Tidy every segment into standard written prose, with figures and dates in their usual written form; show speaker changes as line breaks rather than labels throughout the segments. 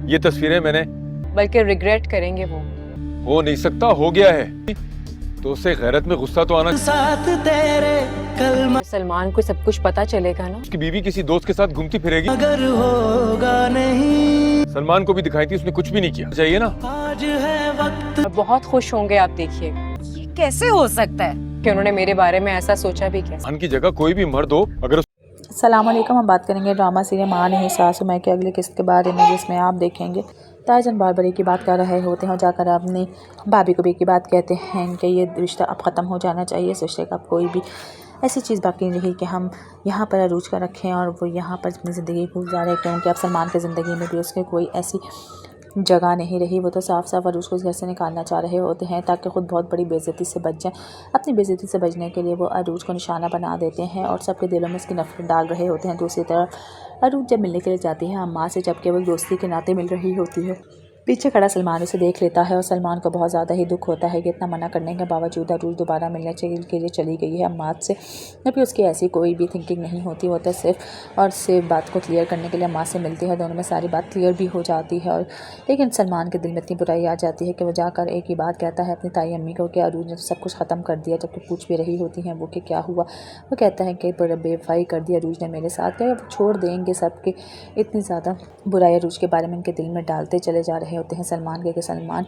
ये तस्वीरें मैंने।
बल्कि रिग्रेट करेंगे वो।
हो नहीं सकता, हो गया है तो उसे गैरत में गुस्सा तो आना।
साथ तेरे कल
सलमान को सब कुछ पता चलेगा ना।
उसकी बीवी किसी दोस्त के साथ घूमती फिरेगी।
अगर होगा नहीं,
सलमान को भी दिखाई थी, उसने कुछ भी नहीं किया। चाहिए ना।
आज है वक्त।
और बहुत खुश होंगे आप, देखिए
ये कैसे हो सकता है?
कि उन्होंने मेरे बारे में ऐसा सोचा भी कैसे।
सलमान की जगह कोई भी मर्द हो, अगर
अस्सलाम वालेकुम। हम बात करेंगे ड्रामा सीरियल माँ नहीं सासू माँ के अगली किस्त के बारे में, जिसमें आप देखेंगे ताजन बार बड़ी की बात कर रहे होते हैं, जाकर अपनी भाभी को भी की बात कहते हैं कि ये रिश्ता अब ख़त्म हो जाना चाहिए। इस रिश्ते का कोई भी ऐसी चीज़ बाकी नहीं रही कि हम यहाँ पर अरूज का रखें और वो यहाँ पर अपनी ज़िंदगी गुजारे, क्योंकि अब सलमान की ज़िंदगी में भी उसके कोई ऐसी जगह नहीं रही। वो तो साफ साफ अरूज को इस घर से निकालना चाह रहे होते हैं ताकि ख़ुद बहुत बड़ी बेइज्जती से बच जाए। अपनी बेइज्जती से बचने के लिए वो अरूज को निशाना बना देते हैं और सबके दिलों में उसकी नफरत डाल रहे होते हैं। दूसरी तरफ अरूज जब मिलने के लिए जाती है अम्मा से, जब केवल दोस्ती के नाते मिल रही होती है, पीछे खड़ा सलमान उसे देख लेता है और सलमान को बहुत ज़्यादा ही दुख होता है कि इतना मना करने के बावजूद अरूज दोबारा मिलने के लिए चली गई है अम्माद से। जबकि उसकी ऐसी कोई भी थिंकिंग नहीं होती, वो तो सिर्फ और सिर्फ बात को क्लियर करने के लिए अम्मा से मिलती है। दोनों में सारी बात क्लियर भी हो जाती है। और लेकिन सलमान के दिल में इतनी बुराई आ जाती है कि वो जाकर एक ही बात कहता है अपनी ताई अम्मी को कि अरूज ने सब कुछ ख़त्म कर दिया। जबकि पूछ भी रही होती हैं वो कि क्या हुआ। वो कहता है कि बेवफाई कर दी अरूज ने मेरे साथ, क्या वो छोड़ देंगे सबके। इतनी ज़्यादा बुराई अरूज के बारे में उनके दिल में डालते चले जा रहे होते हैं सलमान के। सलमान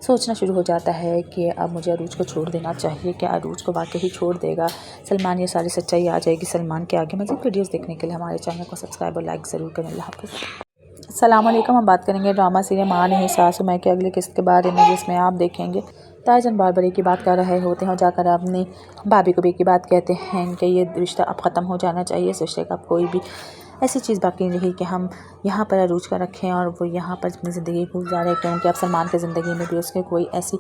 सोचना शुरू हो जाता है कि अब मुझे अरूज को छोड़ देना चाहिए। क्या अरूज को वाकई ही छोड़ देगा सलमान? ये सारी सच्चाई आ जाएगी सलमान के आगे। मज़ीद वीडियोस देखने के लिए हमारे चैनल को सब्सक्राइब और लाइक ज़रूर करें। अल्लाह हाफ़िज़। अस्सलाम वालेकुम। हम बात करेंगे ड्रामा सीरियल माँ नहीं सासू माँ के अगली किस्त के बारे में, जिसमें आप देखेंगे ताजन बार बड़ी की बात कर रहे होते हैं और जाकर अपनी भाभी को भी की बात कहते हैं कि ये रिश्ता अब ख़त्म हो जाना चाहिए। इस रिश्ते का कोई भी ऐसी चीज़ बाकी नहीं रही कि हम यहाँ पर अरूज का रखें और वो यहाँ पर अपनी ज़िंदगी गुजारे, क्योंकि अब सलमान की ज़िंदगी में भी उसके कोई ऐसी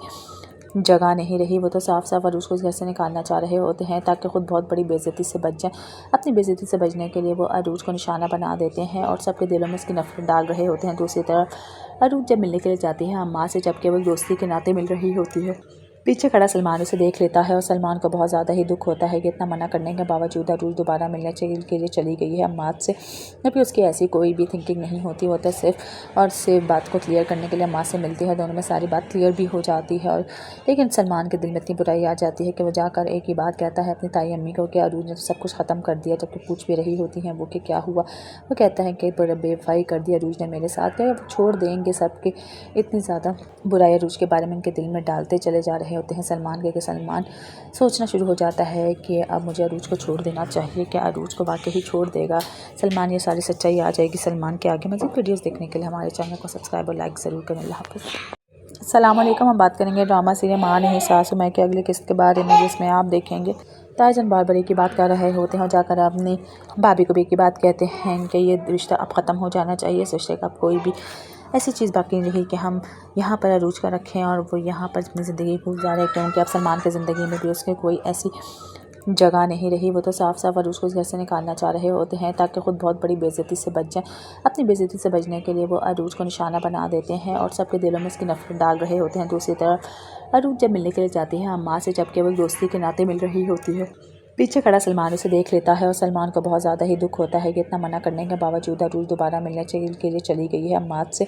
जगह नहीं रही। वो तो साफ साफ अरूज को इस घर से निकालना चाह रहे होते हैं ताकि ख़ुद बहुत बड़ी बेइज्जती से बच जाए। अपनी बेइज्जती से बचने के लिए वो अरूज को निशाना बना देते हैं और सबके दिलों में उसकी नफरत डाल रहे होते हैं। दूसरी तरफ अरूज जब मिलने के लिए जाती है अम्मा से, जब केवल दोस्ती के नाते मिल रही होती है, पीछे खड़ा सलमान उसे देख लेता है और सलमान को बहुत ज़्यादा ही दुख होता है कि इतना मना करने के बावजूद अरूज दोबारा मिलने के लिए चली गई है अम्माद से। जबकि उसकी ऐसी कोई भी थिंकिंग नहीं होती, वो तो सिर्फ और सिर्फ बात को क्लियर करने के लिए अम्मा से मिलती है। दोनों में सारी बात क्लियर भी हो जाती है। और लेकिन सलमान के दिल में इतनी बुराई आ जाती है कि वो जाकर एक ही बात कहता है अपनी ताई अम्मी को कि अरूज ने सब कुछ ख़त्म कर दिया। जबकि पूछ भी रही होती हैं वो कि क्या हुआ। वो कहता है कि बेवफाई कर दी अरूज ने मेरे साथ, क्या वो छोड़ देंगे सबके। इतनी ज़्यादा बुराई अरूज के बारे में उनके दिल में डालते चले जा रहे होते हैं सलमान के। सलमान सोचना शुरू हो जाता है कि अब मुझे अरूज को छोड़ देना चाहिए। क्या अरूज को वाकई ही छोड़ देगा सलमान? ये सारी सच्चाई आ जाएगी सलमान के आगे। मज़ीद वीडियोस देखने के लिए हमारे चैनल को सब्सक्राइब और लाइक ज़रूर करें। अल्लाह हाफ़िज़। अस्सलाम वालेकुम। हम बात करेंगे ड्रामा सीरियल माँ नहीं सासू माँ के अगली किस्त के बारे में, जिसमें आप देखेंगे ताजन बार बड़ी की बात कर रहे होते हैं और जाकर अपनी भाभी को भी की बात कहते हैं कि ये रिश्ता अब ख़त्म हो जाना चाहिए। इस रिश्ते का कोई भी ऐसी चीज़ बाकी नहीं रही कि हम यहाँ पर अरूज का रखें और वो यहाँ पर अपनी ज़िंदगी गुजारे, क्योंकि अब सलमान की ज़िंदगी में भी उसके कोई ऐसी जगह नहीं रही। वो तो साफ साफ अरूज को इस घर से निकालना चाह रहे होते हैं ताकि ख़ुद बहुत बड़ी बेइज्जती से बच जाए। अपनी बेइज्जती से बचने के लिए वो अरूज को निशाना बना देते हैं और सबके दिलों में उसकी नफरत डाल रहे होते हैं। दूसरी तरफ अरूज जब मिलने के लिए जाती है अम्मा से, जब केवल दोस्ती के नाते मिल रही होती है, पीछे खड़ा सलमान उसे देख लेता है और सलमान को बहुत ज़्यादा ही दुख होता है कि इतना मना करने के बावजूद अरूज दोबारा मिलने के लिए चली गई है अम्माद से।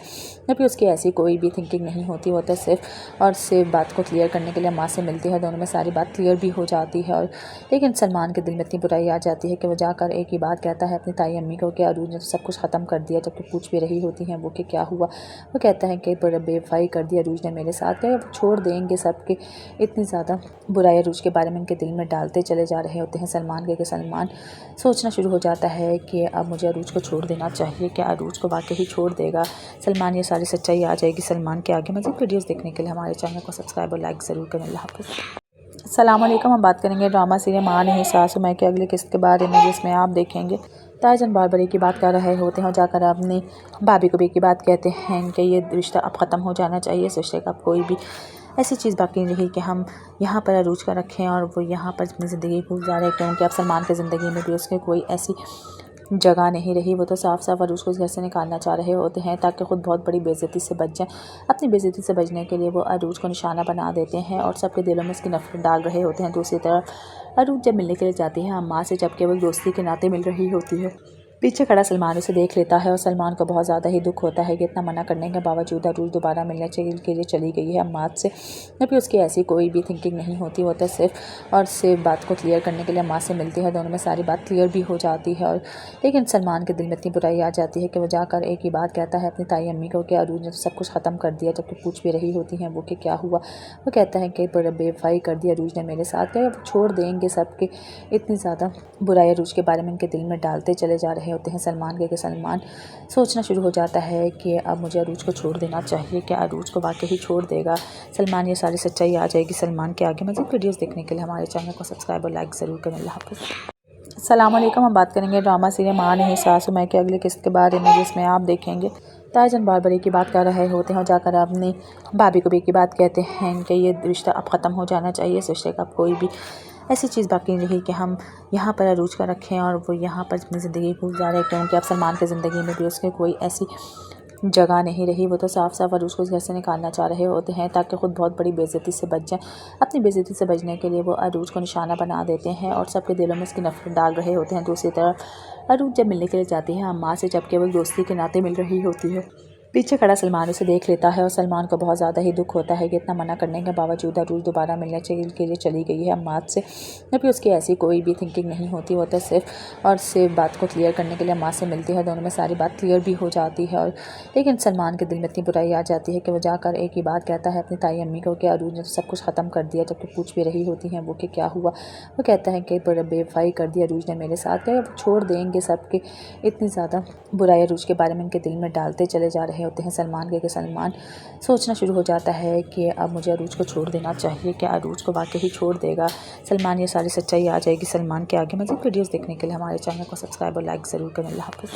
जबकि उसकी ऐसी कोई भी थिंकिंग नहीं होती, वो तो सिर्फ और सिर्फ बात को क्लियर करने के लिए अम्मा से मिलती है। दोनों में सारी बात क्लियर भी हो जाती है। और लेकिन सलमान के दिल में इतनी बुराई आ जाती है कि वो जाकर एक ही बात कहता है अपनी ताई अम्मी को कि अरूज ने सब कुछ ख़त्म कर दिया। जबकि पूछ भी रही होती हैं वो कि क्या हुआ। वो कहता है कि बेवफाई कर दी अरूज ने मेरे साथ, क्या वो छोड़ देंगे सबके। इतनी ज़्यादा बुराई अरूज के बारे में उनके दिल में डालते चले जा रहे होते हैं सलमान के। सलमान सोचना शुरू हो जाता है कि अब मुझे अरूज को छोड़ देना चाहिए। क्या अरूज को वाकई ही छोड़ देगा सलमान? ये सारी सच्चाई आ जाएगी सलमान के आगे। मज़ीद वीडियोस देखने के लिए हमारे चैनल को सब्सक्राइब और लाइक ज़रूर करें। अल्लाह हाफ़िज़। अस्सलाम वालेकुम। हम बात करेंगे ड्रामा सीरियल माँ नहीं सासू माँ के अगली किस्त के बारे में, जिसमें आप देखेंगे ताजन बार बड़ी की बात कर रहे होते हैं और जाकर अपनी भाभी को भी की बात कहते हैं कि ये रिश्ता अब ख़त्म हो जाना चाहिए। इस रिश्ते का कोई भी ऐसी चीज़ बाकी नहीं रही कि हम यहाँ पर अरूज का रखें और वो यहाँ पर अपनी ज़िंदगी गुजारे, क्योंकि अब सलमान की ज़िंदगी में भी उसके कोई ऐसी जगह नहीं रही। वो तो साफ साफ अरूज को इस घर से निकालना चाह रहे होते हैं ताकि ख़ुद बहुत बड़ी बेइज्जती से बच जाए। अपनी बेइज्जती से बचने के लिए वो अरूज को निशाना बना देते हैं और सबके दिलों में उसकी नफरत डाल रहे होते हैं। दूसरी तरफ अरूज जब मिलने के लिए जाती है अम्मा से, जब केवल दोस्ती के नाते मिल रही होती है, पीछे खड़ा सलमान उसे देख लेता है और सलमान को बहुत ज़्यादा ही दुख होता है कि इतना मना करने के बावजूद अरूज दोबारा मिलने के लिए चली गई है अम्माद से। जबकि उसकी ऐसी कोई भी थिंकिंग नहीं होती, वो तो सिर्फ बात को क्लियर करने के लिए अम्माद से मिलती है। दोनों में सारी बात क्लियर भी हो जाती है। और लेकिन सलमान के दिल में इतनी बुराई आ जाती है कि वो जाकर एक ही बात कहता है अपनी ताई अम्मी को कि अरूज ने सब कुछ ख़त्म कर दिया। जबकि पूछ भी रही होती हैं वो कि क्या हुआ। वो कहता है कि बेवफाई कर दिया अरूज ने मेरे साथ, क्या अब छोड़ देंगे सबके। इतनी ज़्यादा बुराई अरूज के बारे में इनके दिल में डालते चले जा रहे होते हैं सलमान के। सलमान सोचना शुरू हो जाता है कि अब मुझे अरूज को छोड़ देना चाहिए। क्या अरूज को वाकई ही छोड़ देगा सलमान? ये सारी सच्चाई आ जाएगी सलमान के आगे। मज़ीद वीडियोस देखने के लिए हमारे चैनल को सब्सक्राइब और लाइक ज़रूर करें। अल्लाह हाफ़िज़। अस्सलाम वालेकुम। हम बात करेंगे ड्रामा सीरियल माँ नहीं सासू मैं के अगले किस्त के बारे में, जिसमें आप देखेंगे ताजन बार बार की बात कर रहे होते हैं और जाकर अपनी भाभी को भी की बात कहते हैं कि ये रिश्ता अब ख़त्म हो जाना चाहिए। इस रिश्ते का अब कोई भी ऐसी चीज़ बाकी नहीं रही कि हम यहाँ पर अरूज का रखें और वो यहाँ पर अपनी ज़िंदगी गुजारे, क्योंकि अब सलमान की ज़िंदगी में भी उसके कोई ऐसी जगह नहीं रही। वो तो साफ साफ अरूज को इस घर से निकालना चाह रहे होते हैं ताकि ख़ुद बहुत बड़ी बेइज्जती से बच जाए। अपनी बेइज्जती से बचने के लिए वो अरूज को निशाना बना देते हैं और सबके दिलों में उसकी नफरत डाल रहे होते हैं। दूसरी तरफ अरूज जब मिलने के लिए जाती है अम्मा से, जब केवल दोस्ती के नाते मिल रही होती है, पीछे खड़ा सलमान उसे देख लेता है और सलमान को बहुत ज़्यादा ही दुख होता है कि इतना मना करने के बावजूद अरूज दोबारा मिलने के लिए चली गई है अम्माद से। जबकि उसकी ऐसी कोई भी थिंकिंग नहीं होती, वो तो सिर्फ बात को क्लियर करने के लिए अम्माद से मिलती है। दोनों में सारी बात क्लियर भी हो जाती है। और लेकिन सलमान के दिल में इतनी बुराई आ जाती है कि वो जाकर एक ही बात कहता है अपनी ताई अम्मी को कि अरूज ने सब कुछ ख़त्म कर दिया। जबकि पूछ भी रही होती हैं वो कि क्या हुआ। वो कहता है कि बेवफाई कर दिया अरूज ने मेरे साथ, क्या अब छोड़ देंगे सबके। इतनी ज़्यादा बुराई अरूज के बारे में इनके दिल में डालते चले जा रहे होते हैं सलमान के। सलमान सोचना शुरू हो जाता है कि अब मुझे अरूज को छोड़ देना चाहिए। क्या अरूज को वाकई ही छोड़ देगा सलमान? ये सारी सच्चाई आ जाएगी सलमान के आगे। मज़ीद वीडियोस देखने के लिए हमारे चैनल को सब्सक्राइब और लाइक ज़रूर करें। अल्लाह हाफ़िज़।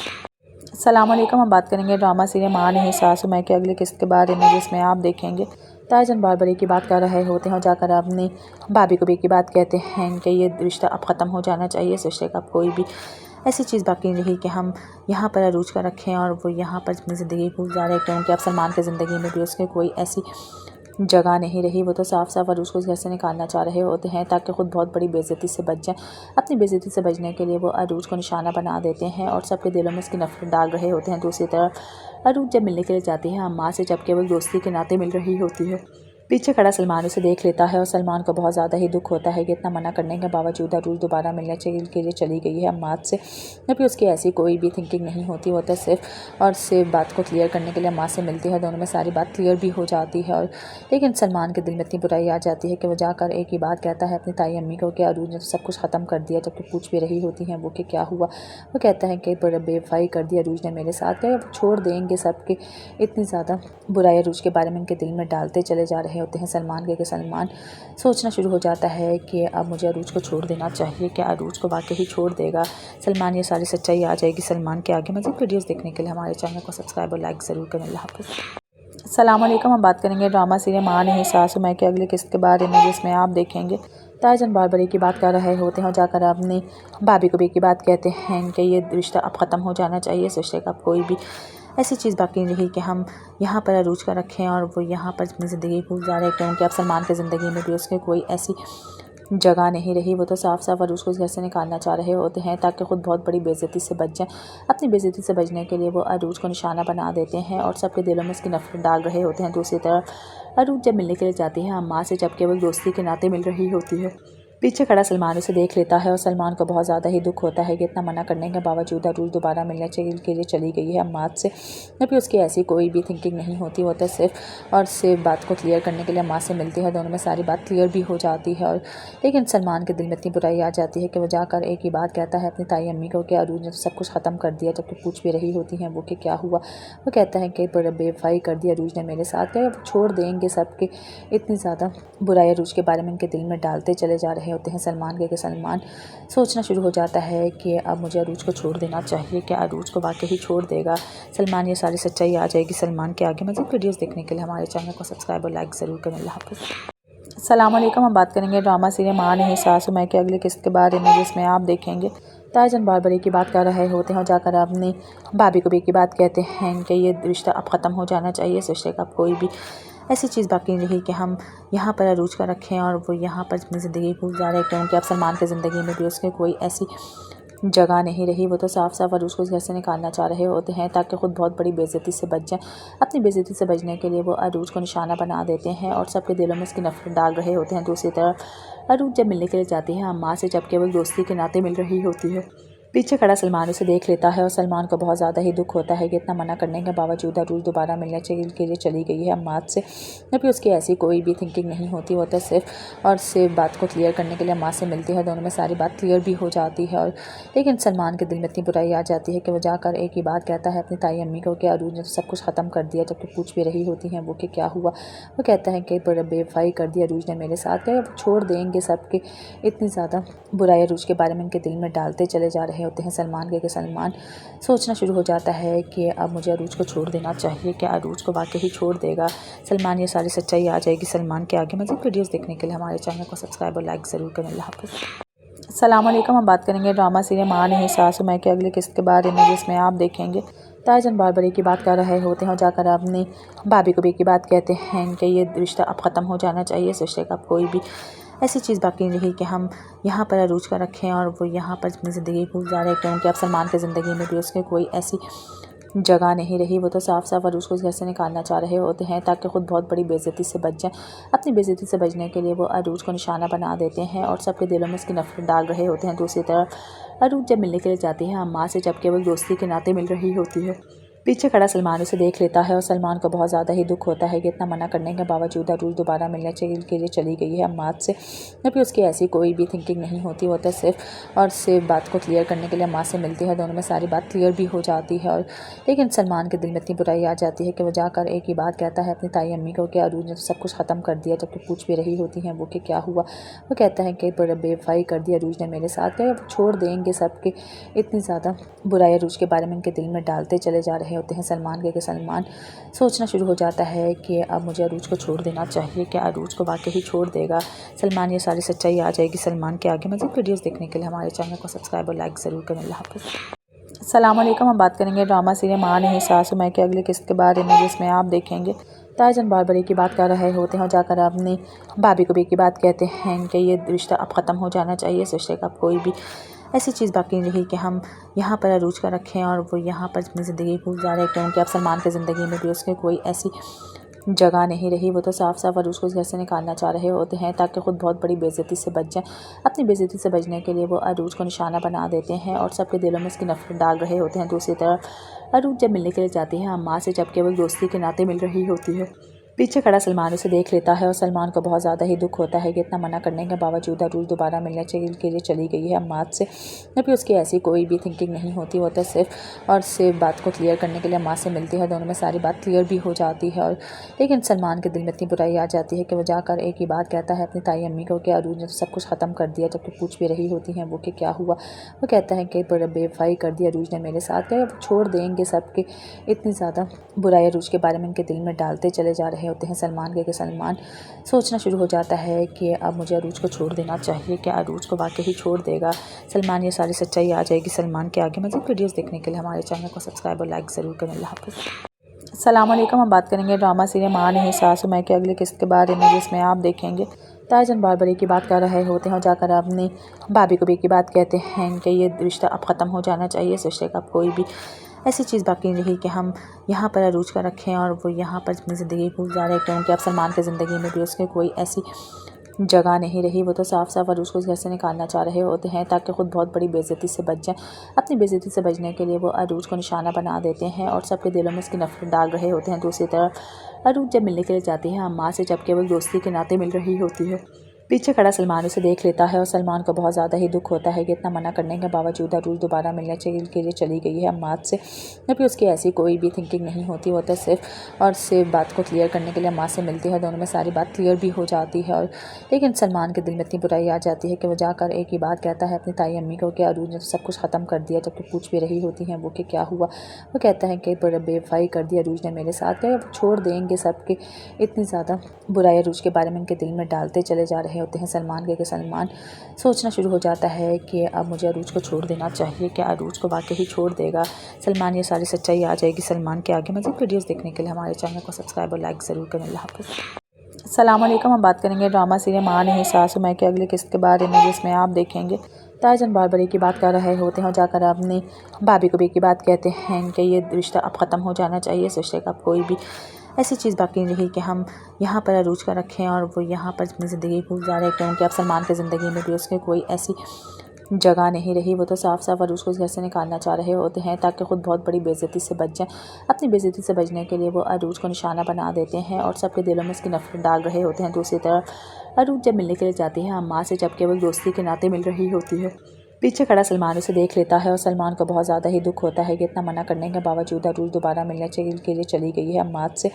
अस्सलाम वालेकुम। हम बात करेंगे ड्रामा सीरियल माँ नहीं सासू मैं के अगले किस्त के बारे में, जिसमें आप देखेंगे ताजन बार बार की बात कर रहे होते हैं और जाकर अपनी भाभी को भी की बात कहते हैं कि ये रिश्ता अब ख़त्म हो जाना चाहिए। इस रिश्ते का अब कोई भी ऐसी चीज़ बाकी नहीं रही कि हम यहाँ पर अरूज का रखें और वो यहाँ पर अपनी ज़िंदगी गुजारे, क्योंकि अब सलमान की ज़िंदगी में भी उसके कोई ऐसी जगह नहीं रही। वो तो साफ साफ अरूज को इस घर से निकालना चाह रहे होते हैं ताकि ख़ुद बहुत बड़ी बेइज्जती से बच जाए। अपनी बेइज्जती से बचने के लिए वो अरूज को निशाना बना देते हैं और सबके दिलों में उसकी नफरत डाल रहे होते हैं। दूसरी तरफ अरूज जब मिलने के लिए जाती है अम्मा से, जब केवल दोस्ती के नाते मिल रही होती है, पीछे खड़ा सलमान उसे देख लेता है और सलमान को बहुत ज़्यादा ही दुख होता है कि इतना मना करने के बावजूद अरूज दोबारा मिलने के लिए चली गई है अम्माद से। जबकि उसकी ऐसी कोई भी थिंकिंग नहीं होती, वो तो सिर्फ बात को क्लियर करने के लिए अम्माद से मिलती है। दोनों में सारी बात क्लियर भी हो जाती है। और लेकिन सलमान के दिल में इतनी बुराई आ जाती है कि वो जाकर एक ही बात कहता है अपनी ताई अम्मी को कि अरूज ने सब कुछ ख़त्म कर दिया। जबकि पूछ भी रही होती हैं वो कि क्या हुआ। वो कहता है कि बेवफाई कर दिया अरूज ने मेरे साथ, क्या अब छोड़ देंगे सबके। इतनी ज़्यादा बुराई अरूज के बारे में इनके दिल में डालते चले जा रहे होते हैं सलमान के। सलमान सोचना शुरू हो जाता है कि अब मुझे अरूज को छोड़ देना चाहिए। क्या अरूज को वाकई ही छोड़ देगा सलमान? ये सारी सच्चाई आ जाएगी सलमान के आगे। मज़ीद वीडियोस देखने के लिए हमारे चैनल को सब्सक्राइब और लाइक ज़रूर करें। अल्लाह हाफ़िज़। अस्सलाम वालेकुम। हम बात करेंगे ड्रामा सीरियल माँ नहीं सासू मैं के अगले किस्त के बारे में, जिसमें आप देखेंगे ताजन बार बार की बात कर रहे होते हैं और जाकर अपनी भाभी को भी की बात कहते हैं कि ये रिश्ता अब ख़त्म हो जाना चाहिए। इस रिश्ते का अब कोई भी ऐसी चीज़ बाकी नहीं रही कि हम यहाँ पर अरूज का रखें और वो यहाँ पर अपनी ज़िंदगी गुजारे, क्योंकि अब सलमान की ज़िंदगी में भी उसके कोई ऐसी जगह नहीं रही। वो तो साफ साफ अरूज को इस घर से निकालना चाह रहे होते हैं ताकि ख़ुद बहुत बड़ी बेइज्जती से बच जाए। अपनी बेइज्जती से बचने के लिए वो अरूज को निशाना बना देते हैं और सबके दिलों में उसकी नफरत डाल रहे होते हैं। दूसरी तरफ अरूज जब मिलने के लिए जाती है अम्मा से, जब केवल दोस्ती के नाते मिल रही होती है, पीछे खड़ा सलमान उसे देख लेता है और सलमान को बहुत ज़्यादा ही दुख होता है कि इतना मना करने के बावजूद अरूज दोबारा मिलने के लिए चली गई है अम्माद से। जबकि उसकी ऐसी कोई भी थिंकिंग नहीं होती, वो तो सिर्फ बात को क्लियर करने के लिए अम्माद से मिलती है। दोनों में सारी बात क्लियर भी हो जाती है। और लेकिन सलमान के दिल में इतनी बुराई आ जाती है कि वो जाकर एक ही बात कहता है अपनी ताई अम्मी को कि अरूज ने सब कुछ ख़त्म कर दिया। जबकि पूछ भी रही होती हैं वो कि क्या हुआ। वो कहता है कि बेवफाई कर दिया अरूज ने मेरे साथ, क्या अब छोड़ देंगे सबके। इतनी ज़्यादा बुराई अरूज के बारे में इनके दिल में डालते चले जा रहे होते हैं सलमान के। सलमान सोचना शुरू हो जाता है कि अब मुझे अरूज को छोड़ देना चाहिए। क्या अरूज को वाकई ही छोड़ देगा सलमान? ये सारी सच्चाई आ जाएगी सलमान के आगे। मज़ीद वीडियोस देखने के लिए हमारे चैनल को सब्सक्राइब और लाइक ज़रूर करें। अल्लाह हाफ़िज़। अस्सलाम वालेकुम। हम बात करेंगे ड्रामा सीरियल माँ नहीं सासू मैं के अगले किस्त के बारे में, जिसमें आप देखेंगे ताजन बार बार की बात कर रहे होते हैं और जाकर अपनी भाभी को भी की बात कहते हैं कि ये रिश्ता अब ख़त्म हो जाना चाहिए। इस रिश्ते का अब कोई भी ऐसी चीज़ बाकी नहीं रही कि हम यहाँ पर अरूज का रखें और वो यहाँ पर अपनी ज़िंदगी गुजारे, क्योंकि अब सलमान की ज़िंदगी में भी उसके कोई ऐसी जगह नहीं रही। वो तो साफ साफ अरूज को इस घर से निकालना चाह रहे होते हैं ताकि खुद बहुत बड़ी बेइज्जती से बच जाए। अपनी बेइज्जती से बचने के लिए वो अरूज को निशाना बना देते हैं और सबके दिलों में इसकी नफरत डाल रहे होते हैं। दूसरी तरफ अरूज जब मिलने के लिए जाती है अम्मा से, जब केवल दोस्ती के नाते मिल रही होती है, पीछे खड़ा सलमान उसे देख लेता है और सलमान को बहुत ज़्यादा ही दुख होता है कि इतना मना करने के बावजूद अरूज दोबारा मिलने के लिए चली गई है अम्माद से। जबकि उसकी ऐसी कोई भी थिंकिंग नहीं होती। वो तो सिर्फ बात को क्लियर करने के लिए अम्मा से मिलती है। दोनों में सारी बात क्लियर भी हो जाती है। और लेकिन सलमान के दिल में इतनी बुराई आ जाती है कि वो जाकर एक ही बात कहता है अपनी ताई अम्मी को कि अरूज ने तो सब कुछ ख़त्म कर दिया। जबकि पूछ भी रही होती हैं वो कि क्या हुआ। वो कहता है कि बेवफाई कर दी अरूज ने मेरे साथ, क्या वो छोड़ देंगे सबके। इतनी ज़्यादा बुराई अरूज के बारे में उनके दिल में डालते चले जा रहे होते हैं सलमान के। सलमान सोचना शुरू हो जाता है कि अब मुझे अरूज को छोड़ देना चाहिए। क्या अरूज को वाकई ही छोड़ देगा सलमान? ये सारी सच्चाई आ जाएगी सलमान के आगे। मज़ीद वीडियोस देखने के लिए हमारे चैनल को सब्सक्राइब और लाइक ज़रूर करें। अल्लाह हाफ़िज़। अस्सलाम वालेकुम। हम बात करेंगे ड्रामा सीरियल माँ नहीं सासू माँ के अगली किस्त के बारे में, जिसमें आप देखेंगे ताईजान बार बार की बात कर रहे होते हैं और जाकर अपनी भाभी को भी की बात कहते हैं कि ये रिश्ता अब ख़त्म हो जाना चाहिए। इस रिश्ते का अब कोई भी ऐसी चीज़ बाकी नहीं रही कि हम यहाँ पर अरूज का रखें और वो यहाँ पर अपनी ज़िंदगी गुजारे, क्योंकि अब सलमान की ज़िंदगी में भी उसके कोई ऐसी जगह नहीं रही। वो तो साफ साफ अरूज को इस घर से निकालना चाह रहे होते हैं ताकि खुद बहुत बड़ी बेइज्जती से बच जाए। अपनी बेइज्जती से बचने के लिए वो अरूज को निशाना बना देते हैं और सबके दिलों में इसकी नफरत डाल रहे होते हैं। दूसरी तरफ अरूज जब मिलने के लिए जाती है अम्मा से, जब केवल दोस्ती के नाते मिल रही होती है, पीछे खड़ा सलमान उसे देख लेता है और सलमान को बहुत ज़्यादा ही दुख होता है कि इतना मना करने के बावजूद अरूज दोबारा मिलने के लिए चली गई है अम्माद से। जबकि उसकी ऐसी कोई भी थिंकिंग नहीं होती। वो तो सिर्फ बात को क्लियर करने के लिए अम्मा से मिलती है। दोनों में सारी बात क्लियर भी हो जाती है। और लेकिन सलमान के दिल में इतनी बुराई आ जाती है कि वो जाकर एक ही बात कहता है अपनी ताई अम्मी को कि अरूज ने तो सब कुछ ख़त्म कर दिया। जबकि पूछ भी रही होती हैं वो कि क्या हुआ। वो कहता है कि बेवफाई कर दी अरूज ने मेरे साथ, क्या वो छोड़ देंगे सबके। इतनी ज़्यादा बुराई अरूज के बारे में उनके दिल में डालते चले जा रहे होते हैं सलमान के। सलमान सोचना शुरू हो जाता है कि अब मुझे अरूज को छोड़ देना चाहिए। क्या अरूज को वाकई ही छोड़ देगा सलमान? ये सारी सच्चाई आ जाएगी सलमान के आगे। मज़ीद वीडियोस देखने के लिए हमारे चैनल को सब्सक्राइब और लाइक ज़रूर करें। अल्लाह हाफ़िज़। अस्सलाम वालेकुम। हम बात करेंगे ड्रामा सीरियल माँ नहीं सासू माँ के अगली किस्त के बारे में, जिसमें आप देखेंगे ताईजान बार बार की बात कर रहे होते हैं और जाकर अपनी भाभी को भी की बात कहते हैं कि ये रिश्ता अब ख़त्म हो जाना चाहिए। इस रिश्ते का अब कोई भी ऐसी चीज़ बाकी नहीं रही कि हम यहाँ पर अरूज का रखें और वो यहाँ पर अपनी ज़िंदगी गुजारे, क्योंकि अब सलमान की ज़िंदगी में भी उसके कोई ऐसी जगह नहीं रही। वो तो साफ साफ अरूज को इस घर से निकालना चाह रहे होते हैं ताकि खुद बहुत बड़ी बेइज्जती से बच जाए। अपनी बेइज्जती से बचने के लिए वो अरूज को निशाना बना देते हैं और सबके दिलों में इसकी नफरत डाल रहे होते हैं। दूसरी तरफ अरूज जब मिलने के लिए जाती है अम्मा से, जब केवल दोस्ती के नाते मिल रही होती है, पीछे खड़ा सलमान उसे देख लेता है और सलमान को बहुत ज़्यादा ही दुख होता है कि इतना मना करने के बावजूद अरूज दोबारा मिलने के लिए चली गई है अम्माद से। जबकि उसकी ऐसी कोई भी थिंकिंग नहीं होती। वो तो सिर्फ बात को क्लियर करने के लिए अम्मा से मिलती है। दोनों में सारी बात क्लियर भी हो जाती है। और लेकिन सलमान के दिल में इतनी बुराई आ जाती है कि वो जाकर एक ही बात कहता है अपनी ताई अम्मी को कि अरूज ने तो सब कुछ ख़त्म कर दिया। जबकि पूछ भी रही होती हैं वो कि क्या हुआ। वो कहता है कि बेवफाई कर दी अरूज ने मेरे साथ, क्या वो छोड़ देंगे सबके। इतनी ज़्यादा बुराई अरूज के बारे में उनके दिल में डालते चले जा रहे होते हैं सलमान के। सलमान सोचना शुरू हो जाता है कि अब मुझे अरूज को छोड़ देना चाहिए। क्या अरूज को वाकई ही छोड़ देगा सलमान? ये सारी सच्चाई आ जाएगी सलमान के आगे। मज़ीद वीडियोस देखने के लिए हमारे चैनल को सब्सक्राइब और लाइक ज़रूर करें। अल्लाह हाफ़िज़। अस्सलाम वालेकुम। हम बात करेंगे ड्रामा सीरियल माँ नहीं सासू माँ के अगली किस्त के बारे में, जिसमें आप देखेंगे ताईजान बार बार की बात कर रहे होते हैं और जाकर अपनी भाभी को भी की बात कहते हैं कि ये रिश्ता अब ख़त्म हो जाना चाहिए। इस रिश्ते का अब कोई भी ऐसी चीज़ बाकी नहीं रही कि हम यहाँ पर अरूज का रखें और वो यहाँ पर अपनी ज़िंदगी गुजारे, क्योंकि अब सलमान की ज़िंदगी में भी उसके कोई ऐसी जगह नहीं रही। वो तो साफ साफ अरूज को इस घर से निकालना चाह रहे होते हैं ताकि खुद बहुत बड़ी बेइज्जती से बच जाए। अपनी बेइज्जती से बचने के लिए वो अरूज को निशाना बना देते हैं और सबके दिलों में इसकी नफरत डाल रहे होते हैं। दूसरी तरफ अरूज जब मिलने के लिए जाती है अम्मा से, जब केवल दोस्ती के नाते मिल रही होती है, पीछे खड़ा सलमान उसे देख लेता है और सलमान को बहुत ज़्यादा ही दुख होता है कि इतना मना करने के बावजूद अरूज दोबारा मिलने के लिए चली गई है अम्माद से। जबकि उसकी ऐसी कोई भी थिंकिंग नहीं होती। वो तो सिर्फ बात को क्लियर करने के लिए अम्मा से मिलती है। दोनों में सारी बात क्लियर भी हो जाती है। और लेकिन सलमान के दिल में इतनी बुराई आ जाती है कि वो जाकर एक ही बात कहता है अपनी ताई अम्मी को कि अरूज ने तो सब कुछ ख़त्म कर दिया। जबकि पूछ भी रही होती हैं वो कि क्या हुआ। वो कहता है कि बेवफाई कर दी अरूज ने मेरे साथ, क्या वो छोड़ देंगे सबके। इतनी ज़्यादा बुराई अरूज के बारे में उनके दिल में डालते चले जा रहे होते हैं सलमान के। सलमान सोचना शुरू हो जाता है कि अब मुझे अरूज को छोड़ देना चाहिए। क्या अरूज को वाकई ही छोड़ देगा सलमान? ये सारी सच्चाई आ जाएगी सलमान के आगे। मज़ीद वीडियोस देखने के लिए हमारे चैनल को सब्सक्राइब और लाइक ज़रूर करें। अल्लाह हाफ़िज़। अस्सलाम वालेकुम। हम बात करेंगे ड्रामा सीरियल माँ नहीं सासू माँ के अगली किस्त के बारे में, जिसमें आप देखेंगे ताजन बार बार एक ही बात कर रहे होते हैं और जाकर अपनी भाभी को भी एक ही बात कहते हैं कि ये रिश्ता अब ख़त्म हो जाना चाहिए। इस रिश्ते का अब कोई भी ऐसी चीज़ बाकी नहीं रही कि हम यहाँ पर अरूज का रखें और वो यहाँ पर अपनी ज़िंदगी गुजारे, क्योंकि अब सलमान की ज़िंदगी में भी उसके कोई ऐसी जगह नहीं रही। वो तो साफ साफ अरूज को इस घर से निकालना चाह रहे होते हैं ताकि ख़ुद बहुत बड़ी बेइज्जती से बच जाए। अपनी बेइज्जती से बचने के लिए वो अरूज को निशाना बना देते हैं और सबके दिलों में उसकी नफरत डाल रहे होते हैं। दूसरी तरफ अरूज जब मिलने के लिए जाती है अम्मा से, जबकि वो दोस्ती के नाते मिल रही होती है, पीछे खड़ा सलमान उसे देख लेता है और सलमान को बहुत ज़्यादा ही दुख होता है कि इतना मना करने के बावजूद अरूज दोबारा मिलने के लिए चली गई है अम्माद से।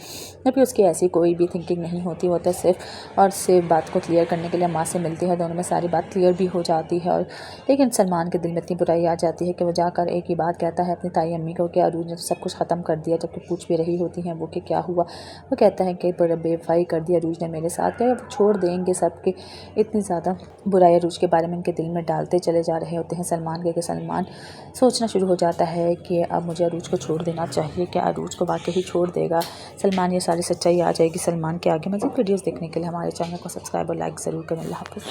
जबकि उसकी ऐसी कोई भी थिंकिंग नहीं होती, वो तो सिर्फ बात को क्लियर करने के लिए अम्मा से मिलती है। दोनों में सारी बात क्लियर भी हो जाती है और लेकिन सलमान के दिल में इतनी बुराई आ जाती है कि वो जाकर एक ही बात कहता है अपनी ताई अम्मी को कि अरूज ने सब कुछ ख़त्म कर दिया। जबकि पूछ भी रही होती हैं वो कि क्या हुआ। वो कहता है कि बेवफाई कर दी अरूज ने मेरे साथ, क्या छोड़ देंगे सबके। इतनी ज़्यादा बुराई अरूज के बारे में उनके दिल में डालते चले जा रहे होते हैं सलमान के। सलमान सोचना शुरू हो जाता है कि अब मुझे अरूज को छोड़ देना चाहिए। क्या अरूज को वाकई ही छोड़ देगा सलमान? ये सारी सच्चाई आ जाएगी सलमान के आगे। मज़ीद वीडियोस देखने के लिए हमारे चैनल को सब्सक्राइब और लाइक ज़रूर करें। अल्लाह हाफ़िज़।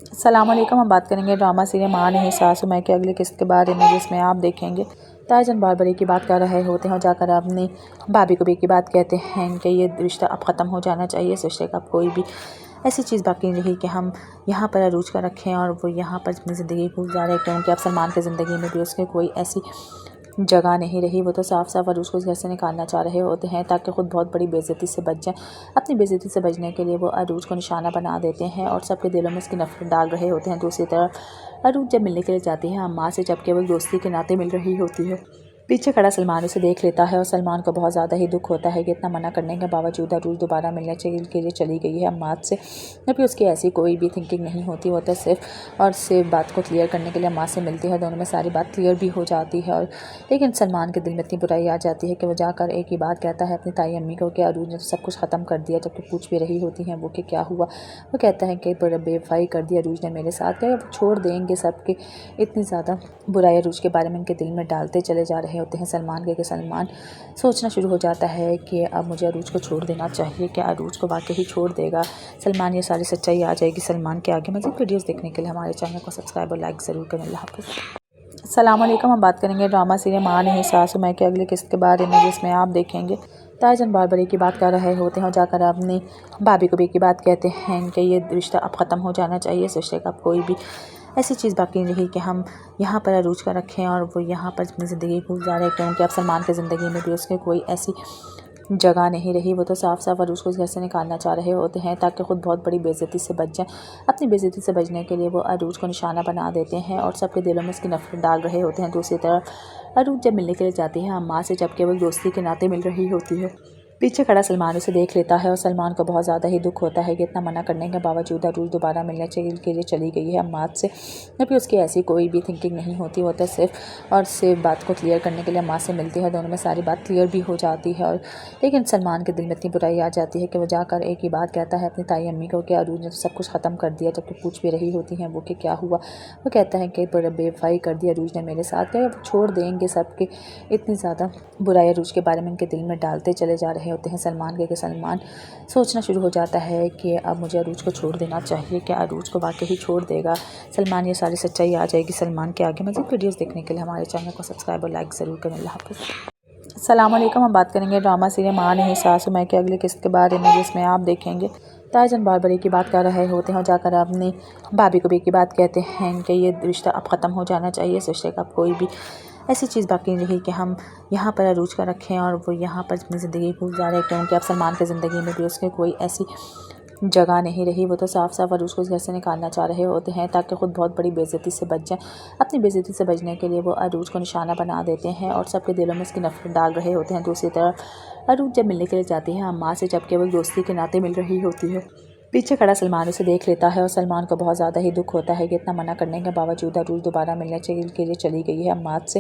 अस्सलाम वालेकुम। हम बात करेंगे ड्रामा सीरियल माँ नहीं सासू माँ के अगली किस्त के बारे में, जिसमें आप देखेंगे ताजन बार बार एक ही बात कर रहे होते हैं और जाकर अपनी भाभी को भी एक ही बात कहते हैं कि ये रिश्ता अब ख़त्म हो जाना चाहिए। इस रिश्ते का अब कोई भी ऐसी चीज़ बाकी नहीं रही कि हम यहाँ पर अरूज का रखें और वो यहाँ पर अपनी ज़िंदगी गुजारे, क्योंकि अब सलमान की ज़िंदगी में भी उसके कोई ऐसी जगह नहीं रही। वो तो साफ साफ अरूज को इस घर से निकालना चाह रहे होते हैं ताकि ख़ुद बहुत बड़ी बेइज्जती से बच जाए। अपनी बेइज्जती से बचने के लिए वो अरूज को निशाना बना देते हैं और सबके दिलों में उसकी नफरत डाल रहे होते हैं। दूसरी तरफ अरूज जब मिलने के लिए जाती है अम्मा से, जबकि वो दोस्ती के नाते मिल रही होती है, पीछे खड़ा सलमान उसे देख लेता है और सलमान को बहुत ज़्यादा ही दुख होता है कि इतना मना करने के बावजूद अरूज दोबारा मिलने के लिए चली गई है अम्माद से। जबकि उसकी ऐसी कोई भी थिंकिंग नहीं होती, वो तो सिर्फ बात को क्लियर करने के लिए अम्मा से मिलती है। दोनों में सारी बात क्लियर भी हो जाती है और लेकिन सलमान के दिल में इतनी बुराई आ जाती है कि वो जाकर एक ही बात कहता है अपनी ताई अम्मी को कि अरूज ने सब कुछ ख़त्म कर दिया। जबकि पूछ भी रही होती हैं वो कि क्या हुआ। वो कहता है कि बेवफाई कर दी अरूज ने मेरे साथ, क्या छोड़ देंगे सबके। इतनी ज़्यादा बुराई अरूज के बारे में उनके दिल में डालते चले जा रहे होते हैं सलमान के। सलमान सोचना शुरू हो जाता है कि अब मुझे अरूज को छोड़ देना चाहिए। क्या अरूज को वाकई ही छोड़ देगा सलमान? ये सारी सच्चाई आ जाएगी सलमान के आगे। मज़ीद वीडियोस देखने के लिए हमारे चैनल को सब्सक्राइब और लाइक ज़रूर करें। अल्लाह हाफ़िज़। अस्सलाम वालेकुम। हम बात करेंगे ड्रामा सीरियल माँ नहीं सासू माँ के अगली किस्त के बारे में, जिसमें आप देखेंगे ताजन बार बार एक ही बात कर रहे होते हैं और जाकर अपनी भाभी को भी एक ही बात कहते हैं कि ये रिश्ता अब ख़त्म हो जाना चाहिए। इस रिश्ते का अब कोई भी ऐसी चीज़ बाकी नहीं रही कि हम यहाँ पर अरूज का रखें और वो यहाँ पर अपनी ज़िंदगी गुजारे, क्योंकि अब सलमान की ज़िंदगी में भी उसके कोई ऐसी जगह नहीं रही। वो तो साफ साफ अरूज को इस घर से निकालना चाह रहे होते हैं ताकि ख़ुद बहुत बड़ी बेइज्जती से बच जाए। अपनी बेइज्जती से बचने के लिए वो अरूज को निशाना बना देते हैं और सबके दिलों में उसकी नफरत डाल रहे होते हैं। दूसरी तरफ अरूज जब मिलने के लिए जाती है अम्मा से, जबकि वो दोस्ती के नाते मिल रही होती है, पीछे खड़ा सलमान उसे देख लेता है और सलमान को बहुत ज़्यादा ही दुख होता है कि इतना मना करने के बावजूद अरूज दोबारा मिलने के लिए चली गई है अम्माद से। जबकि उसकी ऐसी कोई भी थिंकिंग नहीं होती, वो तो सिर्फ बात को क्लियर करने के लिए अम्मा से मिलती है। दोनों में सारी बात क्लियर भी हो जाती है और लेकिन सलमान के दिल में इतनी बुराई आ जाती है कि वो जाकर एक ही बात कहता है अपनी ताई अम्मी को कि अरूज ने सब कुछ ख़त्म कर दिया। जबकि पूछ भी रही होती हैं वो कि क्या हुआ। वो कहता है कि बेवफाई कर दी अरूज ने मेरे साथ, क्या छोड़ देंगे सबके। इतनी ज़्यादा बुराई अरूज के बारे में उनके दिल में डालते चले जा रहे होते हैं सलमान के। सलमान सोचना शुरू हो जाता है कि अब मुझे अरूज को छोड़ देना चाहिए। क्या अरूज को वाकई ही छोड़ देगा सलमान? ये सारी सच्चाई आ जाएगी सलमान के आगे। मज़ीद वीडियोस देखने के लिए हमारे चैनल को सब्सक्राइब और लाइक ज़रूर करें। अल्लाह हाफ़िज़। अस्सलाम वालेकुम। हम बात करेंगे ड्रामा सीरियल माँ नहीं सासू माँ के अगली किस्त के बारे में, जिसमें आप देखेंगे ताजन बार बार एक ही बात कर रहे होते हैं और जाकर अपनी भाभी को भी एक ही बात कहते हैं कि ये रिश्ता अब ख़त्म हो जाना चाहिए। इस रिश्ते का अब कोई भी ऐसी चीज़ बाकी नहीं रही कि हम यहाँ पर अरूज का रखें और वो यहाँ पर अपनी ज़िंदगी गुजारे, क्योंकि अब सलमान की ज़िंदगी में भी उसके कोई ऐसी जगह नहीं रही। वो तो साफ साफ अरूज को इस घर से निकालना चाह रहे होते हैं ताकि ख़ुद बहुत बड़ी बेइज्जती से बच जाए। अपनी बेइज्जती से बचने के लिए वो अरूज को निशाना बना देते हैं और सबके दिलों में उसकी नफरत डाल रहे होते हैं। दूसरी तरफ अरूज जब मिलने के लिए जाती है अम्मा से, जबकि वो दोस्ती के नाते मिल रही होती है, पीछे खड़ा सलमान उसे देख लेता है और सलमान को बहुत ज़्यादा ही दुख होता है कि इतना मना करने के बावजूद अरूज दोबारा मिलने के लिए चली गई है अम्माद से।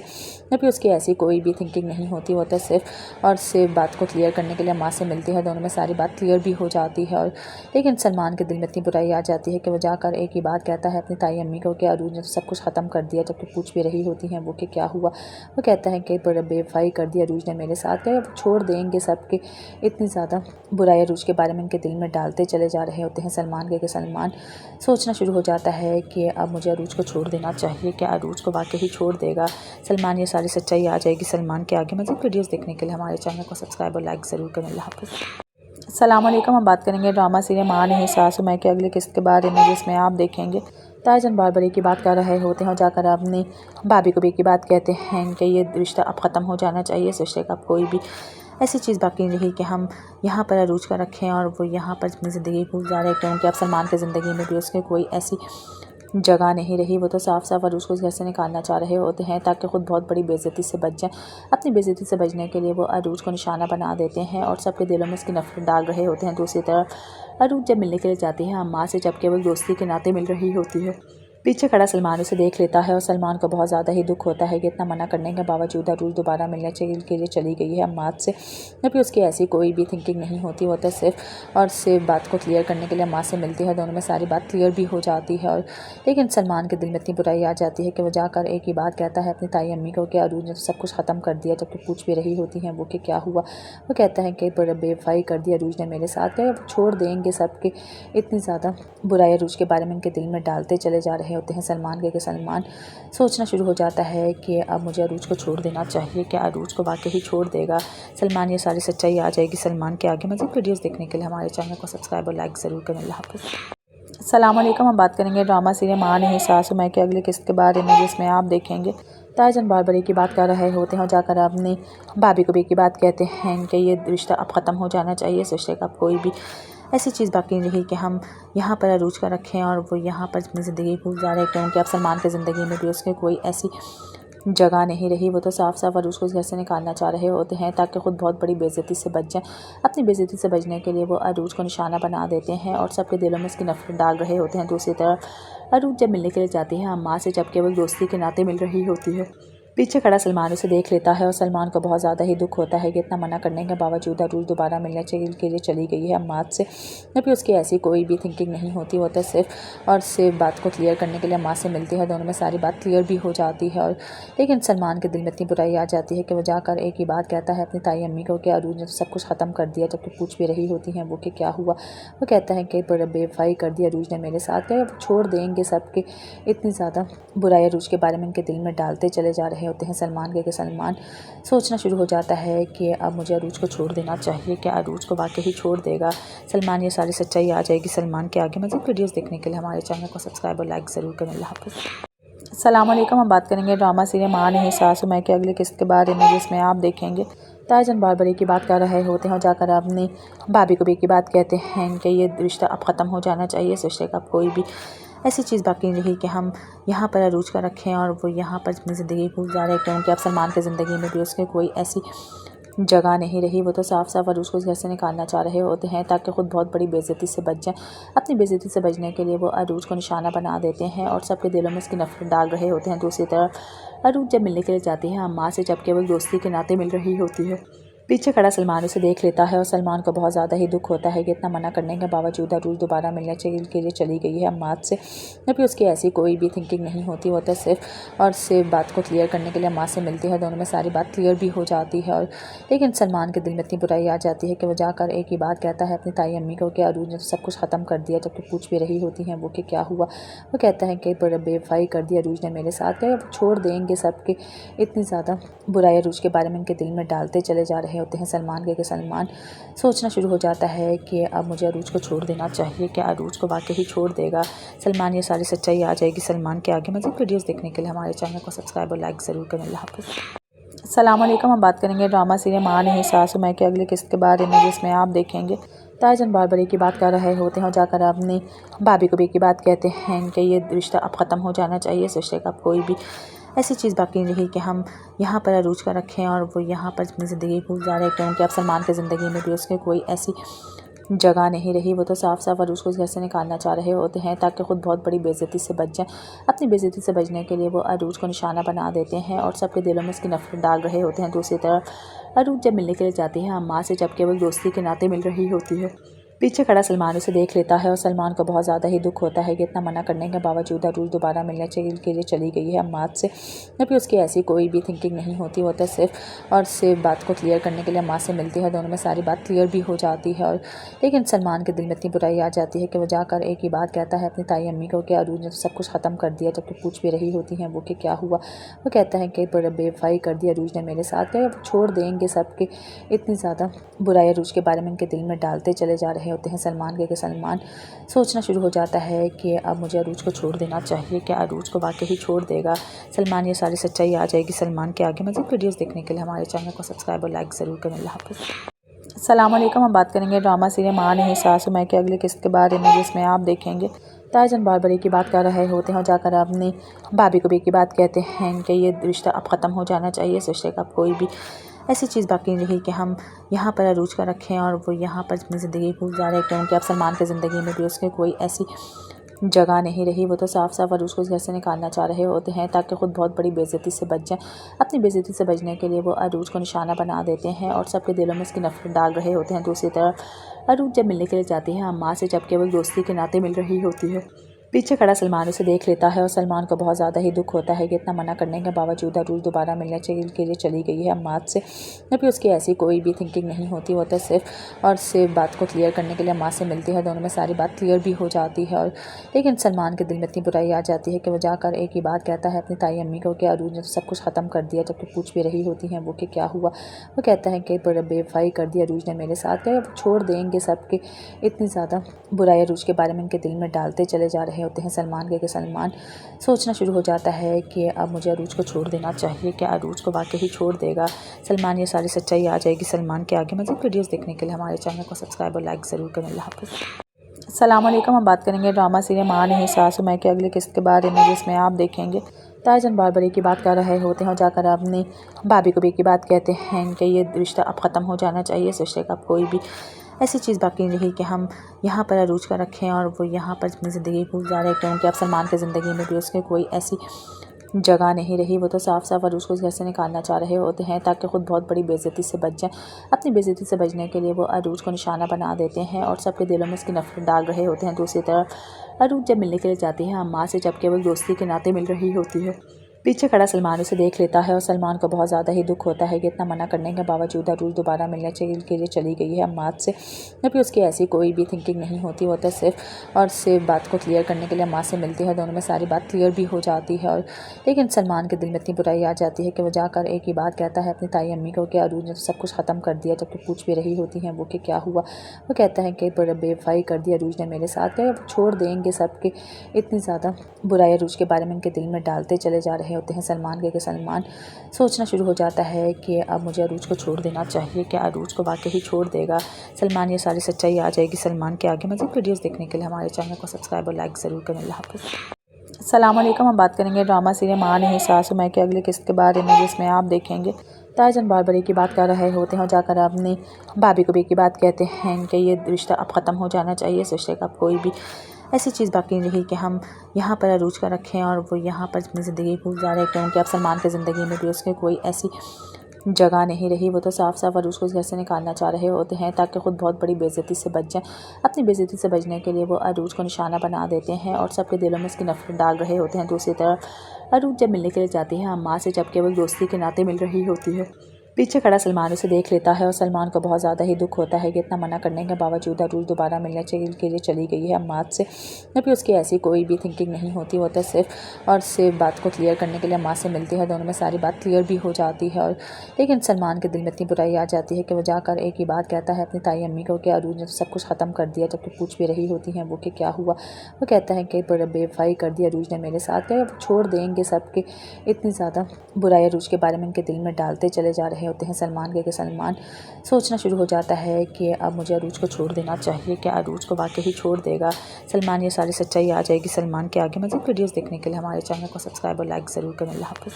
जबकि उसकी ऐसी कोई भी थिंकिंग नहीं होती, वो तो सिर्फ बात को क्लियर करने के लिए अम्मा से मिलती है। दोनों में सारी बात क्लियर भी हो जाती है और लेकिन सलमान के दिल में इतनी बुराई आ जाती है कि वो जाकर एक ही बात कहता है अपनी ताई अम्मी को कि अरूज ने सब कुछ ख़त्म कर दिया। जबकि पूछ भी रही होती हैं वो कि क्या हुआ। वो कहता है कि बेवफाई कर दी अरूज ने मेरे साथ, क्या छोड़ देंगे सबके। इतनी ज़्यादा बुराई अरूज के बारे में उनके दिल में डालते चले जा रहे रहे होते हैं सलमान के कि सलमान सोचना शुरू हो जाता है कि अब मुझे अरूज को छोड़ देना चाहिए। क्या अरूज को वाकई ही छोड़ देगा सलमान? ये सारी सच्चाई आ जाएगी सलमान के आगे। मज़ीद वीडियोस देखने के लिए हमारे चैनल को सब्सक्राइब और लाइक ज़रूर करें। अल्लाह हाफ़िज़। अस्सलाम वालेकुम। हम बात करेंगे ड्रामा सीरियल माँ नहीं सासू मैं के अगले किस्त के बारे में, जिसमें आप देखेंगे ताजन बार बड़ी की बात कर रहे होते हैं और जाकर अपनी भाभी को भी की बात कहते हैं कि ये रिश्ता अब ख़त्म हो जाना चाहिए। इस रिश्ते का अब कोई भी ऐसी चीज़ बाकी नहीं रही कि हम यहाँ पर अरूज का रखें और वो यहाँ पर अपनी ज़िंदगी गुजारे, क्योंकि अब सलमान की ज़िंदगी में भी उसके कोई ऐसी जगह नहीं रही। वो तो साफ साफ अरूज को इस घर से निकालना चाह रहे होते हैं ताकि ख़ुद बहुत बड़ी बेइज्जती से बच जाए। अपनी बेइज्जती से बचने के लिए वो अरूज को निशाना बना देते हैं और सबके दिलों में उसकी नफरत डाल रहे होते हैं। दूसरी तरफ अरूज जब मिलने के लिए जाती है अम्मा से, जब केवल दोस्ती के नाते मिल रही होती है, पीछे खड़ा सलमान उसे देख लेता है और सलमान को बहुत ज़्यादा ही दुख होता है कि इतना मना करने के बावजूद अरूज दोबारा मिलने के लिए चली गई है अम्माद से। जबकि उसकी ऐसी कोई भी थिंकिंग नहीं होती, वो तो सिर्फ और सिर्फ बात को क्लियर करने के लिए अम्मा से मिलती है। दोनों में सारी बात क्लियर भी हो जाती है और लेकिन सलमान के दिल में इतनी बुराई आ जाती है कि वो जाकर एक ही बात कहता है अपनी ताई अम्मी को कि अरूज ने तो सब कुछ ख़त्म कर दिया। जबकि पूछ भी रही होती हैं वो कि क्या हुआ। वो कहता है कि बेवफाई कर दी अरूज ने मेरे साथ, क्या वो छोड़ देंगे सबके। इतनी ज़्यादा बुराई अरूज के बारे में उनके दिल में डालते चले जा रहे होते हैं सलमान के कि सलमान सोचना शुरू हो जाता है कि अब मुझे अरूज को छोड़ देना चाहिए। क्या अरूज को वाकई ही छोड़ देगा सलमान? ये सारी सच्चाई आ जाएगी सलमान के आगे। मज़ीद वीडियोस देखने के लिए हमारे चैनल को सब्सक्राइब और लाइक ज़रूर करें। अल्लाह हाफ़िज़। अस्सलाम वालेकुम। हम बात करेंगे ड्रामा सीरियल माँ नहीं सासू मैं के अगले किस्त के बारे में, जिसमें आप देखेंगे ताजन बार बड़ी की बात कर रहे होते हैं और जाकर अपनी भाभी को भी की बात कहते हैं कि ये रिश्ता अब ख़त्म हो जाना चाहिए। इस रिश्ते का अब कोई भी ऐसी चीज़ बाकी नहीं रही कि हम यहाँ पर अरूज का रखें और वो यहाँ पर अपनी ज़िंदगी गुजारे, क्योंकि अब सलमान की ज़िंदगी में भी उसके कोई ऐसी जगह नहीं रही। वो तो साफ साफ अरूज को इस घर से निकालना चाह रहे होते हैं ताकि ख़ुद बहुत बड़ी बेइज्जती से बच जाए। अपनी बेइज्जती से बचने के लिए वो अरूज को निशाना बना देते हैं और सबके दिलों में उसकी नफरत डाल रहे होते हैं। दूसरी तरफ अरूज जब मिलने के लिए जाती है अम्मा से, जब केवल दोस्ती के नाते मिल रही होती है, पीछे खड़ा सलमान उसे देख लेता है और सलमान को बहुत ज़्यादा ही दुख होता है कि इतना मना करने के बावजूद अरूज दोबारा मिलने के लिए चली गई है अम्माद से। जबकि उसकी ऐसी कोई भी थिंकिंग नहीं होती, वो तो सिर्फ और सिर्फ बात को क्लियर करने के लिए अम्मा से मिलती है। दोनों में सारी बात क्लियर भी हो जाती है और लेकिन सलमान के दिल में इतनी बुराई आ जाती है कि वो जाकर एक ही बात कहता है अपनी ताई अम्मी को कि अरूज ने तो सब कुछ ख़त्म कर दिया। जबकि पूछ भी रही होती हैं वो कि क्या हुआ। वो कहता है कि बेवफाई कर दी अरूज ने मेरे साथ, क्या वो छोड़ देंगे सबके। इतनी ज़्यादा बुराई अरूज के बारे में उनके दिल में डालते चले जा रहे होते हैं सलमान के कि सलमान सोचना शुरू हो जाता है कि अब मुझे अरूज को छोड़ देना चाहिए। क्या अरूज को वाकई ही छोड़ देगा सलमान? ये सारी सच्चाई आ जाएगी सलमान के आगे। मज़ीद वीडियोस देखने के लिए हमारे चैनल को सब्सक्राइब और लाइक ज़रूर करें। अल्लाह हाफ़िज़। अस्सलाम वालेकुम। हम बात करेंगे ड्रामा सीरियल माँ नहीं सासू मैं के अगले किस्त के बारे में, जिसमें आप देखेंगे ताजन बार बड़ी की बात कर रहे होते हैं और जाकर अपनी भाभी को भी की बात कहते हैं कि ये रिश्ता अब ख़त्म हो जाना चाहिए। इस रिश्ते का अब कोई भी ऐसी चीज़ बाकी नहीं रही कि हम यहाँ पर अरूज का रखें और वो यहाँ पर अपनी ज़िंदगी गुजारे, क्योंकि अब सलमान की ज़िंदगी में भी उसके कोई ऐसी जगह नहीं रही। वो तो साफ साफ अरूज को इस घर से निकालना चाह रहे होते हैं ताकि ख़ुद बहुत बड़ी बेइज्जती से बच जाए। अपनी बेइज्जती से बचने के लिए वो अरूज को निशाना बना देते हैं और सबके दिलों में उसकी नफरत डाल रहे होते हैं। दूसरी तरफ अरूज जब मिलने के लिए जाती है अम्मा से, जब केवल दोस्ती के नाते मिल रही होती है, पीछे खड़ा सलमान उसे देख लेता है और सलमान को बहुत ज़्यादा ही दुख होता है कि इतना मना करने के बावजूद अरूज दोबारा मिलने के लिए चली गई है अम्माद से। जबकि उसकी ऐसी कोई भी थिंकिंग नहीं होती, वो तो सिर्फ और सिर्फ बात को क्लियर करने के लिए अम्मा से मिलती है। दोनों में सारी बात क्लियर भी हो जाती है और लेकिन सलमान के दिल में इतनी बुराई आ जाती है कि वो जाकर एक ही बात कहता है अपनी ताई अम्मी को कि अरूज ने तो सब कुछ ख़त्म कर दिया। जबकि पूछ भी रही होती हैं वो कि क्या हुआ। वो कहता है कि बेवफाई कर दी अरूज ने मेरे साथ, क्या वो छोड़ देंगे सबके। इतनी ज़्यादा बुराई अरूज के बारे में उनके दिल में डालते चले जा रहे होते हैं सलमान के कि सलमान सोचना शुरू हो जाता है कि अब मुझे अरूज को छोड़ देना चाहिए। क्या अरूज को वाकई ही छोड़ देगा सलमान? ये सारी सच्चाई आ जाएगी सलमान के आगे। मज़ीद वीडियोस देखने के लिए हमारे चैनल को सब्सक्राइब और लाइक ज़रूर करें। अल्लाह हाफ़िज़। अस्सलाम वालेकुम। हम बात करेंगे ड्रामा सीरियल माँ नहीं सासू मैं के अगले किस्त के बारे में, जिसमें आप देखेंगे ताजन बार बड़ी की बात कर रहे होते हैं और जाकर अपनी भाभी को भी की बात कहते हैं कि ये रिश्ता अब ख़त्म हो जाना चाहिए। इस रिश्ते का अब कोई भी ऐसी चीज़ बाकी नहीं रही कि हम यहाँ पर अरूज का रखें और वो यहाँ पर अपनी ज़िंदगी गुजारे, क्योंकि अब सलमान की ज़िंदगी में भी उसके कोई ऐसी जगह नहीं रही। वो तो साफ साफ अरूज को इस घर से निकालना चाह रहे होते हैं ताकि ख़ुद बहुत बड़ी बेइज्जती से बच जाए। अपनी बेइज्जती से बचने के लिए वो अरूज को निशाना बना देते हैं और सबके दिलों में उसकी नफरत डाल रहे होते हैं। दूसरी तरफ अरूज जब मिलने के लिए जाती है अम्मा से, जब केवल दोस्ती के नाते मिल रही होती है, पीछे खड़ा सलमान उसे देख लेता है और सलमान को बहुत ज़्यादा ही दुख होता है कि इतना मना करने के बावजूद अरूज दोबारा मिलने के लिए चली गई है अम्माद से। जबकि उसकी ऐसी कोई भी थिंकिंग नहीं होती, वो तो सिर्फ बात को क्लियर करने के लिए अम्माद से मिलती है। दोनों में सारी बात क्लियर भी हो जाती है। और लेकिन सलमान के दिल में इतनी बुराई आ जाती है कि वो जाकर एक ही बात कहता है अपनी ताई अम्मी को कि अरूज ने सब कुछ ख़त्म कर दिया। जबकि पूछ भी रही होती हैं वो कि क्या हुआ। वो कहता है कि बेवफाई कर दी अरूज ने मेरे साथ, क्या वो छोड़ देंगे सबके। इतनी ज़्यादा बुराई अरूज के बारे में इनके दिल में डालते चले जा रहे होते हैं सलमान के। सलमान सोचना शुरू हो जाता है कि अब मुझे अरूज को छोड़ देना चाहिए। क्या अरूज को वाकई ही छोड़ देगा सलमान? ये सारी सच्चाई आ जाएगी सलमान के आगे। मज़ीद वीडियोस देखने के लिए हमारे चैनल को सब्सक्राइब और लाइक ज़रूर करें। अल्लाह हाफ़िज़। अस्सलाम वालेकुम। हम बात करेंगे ड्रामा सीरियल माँ नहीं सासू मैं के अगले किस्त के बारे में, जिसमें आप देखेंगे ताजन बार बार की बात कर रहे होते हैं और जाकर अपनी भाभी को भी की बात कहते हैं कि ये रिश्ता अब ख़त्म हो जाना चाहिए। इस रिश्ते का अब कोई भी ऐसी चीज़ बाकी नहीं रही कि हम यहाँ पर अरूज का रखें और वो यहाँ पर अपनी ज़िंदगी गुजारे, क्योंकि अब सलमान की ज़िंदगी में भी उसके कोई ऐसी जगह नहीं रही। वो तो साफ साफ अरूज को इस घर से निकालना चाह रहे होते हैं ताकि ख़ुद बहुत बड़ी बेइज्जती से बच जाए। अपनी बेइज्जती से बचने के लिए वो अरूज को निशाना बना देते हैं और सबके दिलों में उसकी नफरत डाल रहे होते हैं। दूसरी तरफ अरूज जब मिलने के लिए जाती है अम्मा से, जब केवल दोस्ती के नाते मिल रही होती है, पीछे खड़ा सलमान उसे देख लेता है और सलमान को बहुत ज़्यादा ही दुख होता है कि इतना मना करने के बावजूद अरूज दोबारा मिलने के लिए चली गई है अम्माद से। जबकि उसकी ऐसी कोई भी थिंकिंग नहीं होती, वो तो सिर्फ बात को क्लियर करने के लिए अम्माद से मिलती है। दोनों में सारी बात क्लियर भी हो जाती है। और लेकिन सलमान के दिल में इतनी बुराई आ जाती है कि वो जाकर एक ही बात कहता है अपनी ताई अम्मी को कि अरूज ने सब कुछ ख़त्म कर दिया। जबकि पूछ भी रही होती हैं वो कि क्या हुआ। वो कहता है कि बेवफाई कर दी अरूज ने मेरे साथ, क्या वो छोड़ देंगे सबके। इतनी ज़्यादा बुराई अरूज के बारे में इनके दिल में डालते चले जा रहे होते हैं सलमान के। सलमान सोचना शुरू हो जाता है कि अब मुझे अरूज को छोड़ देना चाहिए। क्या अरूज को वाकई ही छोड़ देगा सलमान? ये सारी सच्चाई आ जाएगी सलमान के आगे। मज़ीद वीडियोस देखने के लिए हमारे चैनल को सब्सक्राइब और लाइक ज़रूर करें। अल्लाह हाफ़िज़। अस्सलाम वालेकुम। हम बात करेंगे ड्रामा सीरियल माँ नहीं सासू मैं के अगले किस्त के बारे में, जिसमें आप देखेंगे ताजन बार बार की बात कर रहे होते हैं और जाकर अपनी भाभी को भी की बात कहते हैं कि ये रिश्ता अब ख़त्म हो जाना चाहिए। इस रिश्ते का अब कोई भी ऐसी चीज़ बाकी नहीं रही कि हम यहाँ पर अरूज का रखें और वो यहाँ पर अपनी ज़िंदगी गुजारे, क्योंकि अब सलमान की ज़िंदगी में भी उसके कोई ऐसी जगह नहीं रही। वो तो साफ साफ अरूज को इस घर से निकालना चाह रहे होते हैं ताकि ख़ुद बहुत बड़ी बेइज्जती से बच जाए। अपनी बेइज्जती से बचने के लिए वो अरूज को निशाना बना देते हैं और सबके दिलों में उसकी नफरत डाल रहे होते हैं। दूसरी तरफ अरूज जब मिलने के लिए जाती है अम्मा से, जब केवल दोस्ती के नाते मिल रही होती है, पीछे खड़ा सलमान उसे देख लेता है और सलमान को बहुत ज़्यादा ही दुख होता है कि इतना मना करने के बावजूद अरूज दोबारा मिलने के लिए चली गई है अम्माद से। जबकि उसकी ऐसी कोई भी थिंकिंग नहीं होती, वो तो सिर्फ बात को क्लियर करने के लिए अम्माद से मिलती है। दोनों में सारी बात क्लियर भी हो जाती है। और लेकिन सलमान के दिल में इतनी बुराई आ जाती है कि वो जाकर एक ही बात कहता है अपनी ताई अम्मी को कि अरूज ने सब कुछ ख़त्म कर दिया। जबकि पूछ भी रही होती हैं वो कि क्या हुआ। वो कहता है कि बेवफाई कर दी अरूज ने मेरे साथ, क्या वो छोड़ देंगे सबके। इतनी ज़्यादा बुराई अरूज के बारे में इनके दिल में डालते चले जा रहे होते हैं सलमान के। सलमान सोचना शुरू हो जाता है कि अब मुझे अरूज को छोड़ देना चाहिए। क्या अरूज को वाकई ही छोड़ देगा सलमान? ये सारी सच्चाई आ जाएगी सलमान के आगे। मज़ीद वीडियोस देखने के लिए हमारे चैनल को सब्सक्राइब और लाइक ज़रूर करें। अल्लाह हाफ़िज़। अस्सलाम वालेकुम। हम बात करेंगे ड्रामा सीरियल माँ नहीं सासू मैं के अगले किस्त के बारे में, जिसमें आप देखेंगे ताजन बार बार की बात कर रहे होते हैं और जाकर अपनी भाभी को भी की बात कहते हैं कि ये रिश्ता अब ख़त्म हो जाना चाहिए। इस रिश्ते का अब कोई भी ऐसी चीज़ बाकी नहीं रही कि हम यहाँ पर अरूज का रखें और वो यहाँ पर अपनी ज़िंदगी गुजारे, क्योंकि अब सलमान की ज़िंदगी में भी उसके कोई ऐसी जगह नहीं रही। वो तो साफ साफ अरूज को इस घर से निकालना चाह रहे होते हैं ताकि ख़ुद बहुत बड़ी बेइज्जती से बच जाए। अपनी बेइज्जती से बचने के लिए वो अरूज को निशाना बना देते हैं और सबके दिलों में उसकी नफरत डाल रहे होते हैं। दूसरी तरफ अरूज जब मिलने के लिए जाती है अम्मा से, जब केवल दोस्ती के नाते मिल रही होती है, पीछे खड़ा सलमान उसे देख लेता है और सलमान को बहुत ज़्यादा ही दुख होता है कि इतना मना करने के बावजूद अरूज दोबारा मिलने के लिए चली गई है अम्माद से। जबकि उसकी ऐसी कोई भी थिंकिंग नहीं होती, वो तो सिर्फ बात को क्लियर करने के लिए अम्माद से मिलती है। दोनों में सारी बात क्लियर भी हो जाती है। और लेकिन सलमान के दिल में इतनी बुराई आ जाती है कि वो जाकर एक ही बात कहता है अपनी ताई अम्मी को कि अरूज ने सब कुछ ख़त्म कर दिया। जबकि पूछ भी रही होती हैं वो कि क्या हुआ। वो कहता है कि बेवफाई कर दी अरूज ने मेरे साथ, क्या वो छोड़ देंगे सबके। इतनी ज़्यादा बुराई अरूज के बारे में इनके दिल में डालते चले जा रहे होते हैं सलमान के। सलमान सोचना शुरू हो जाता है कि अब मुझे अरूज को छोड़ देना चाहिए। क्या अरूज को वाकई ही छोड़ देगा सलमान? ये सारी सच्चाई आ जाएगी सलमान के आगे। मज़ीद वीडियोस देखने के लिए हमारे चैनल को सब्सक्राइब और लाइक ज़रूर करें। अल्लाह हाफ़िज़।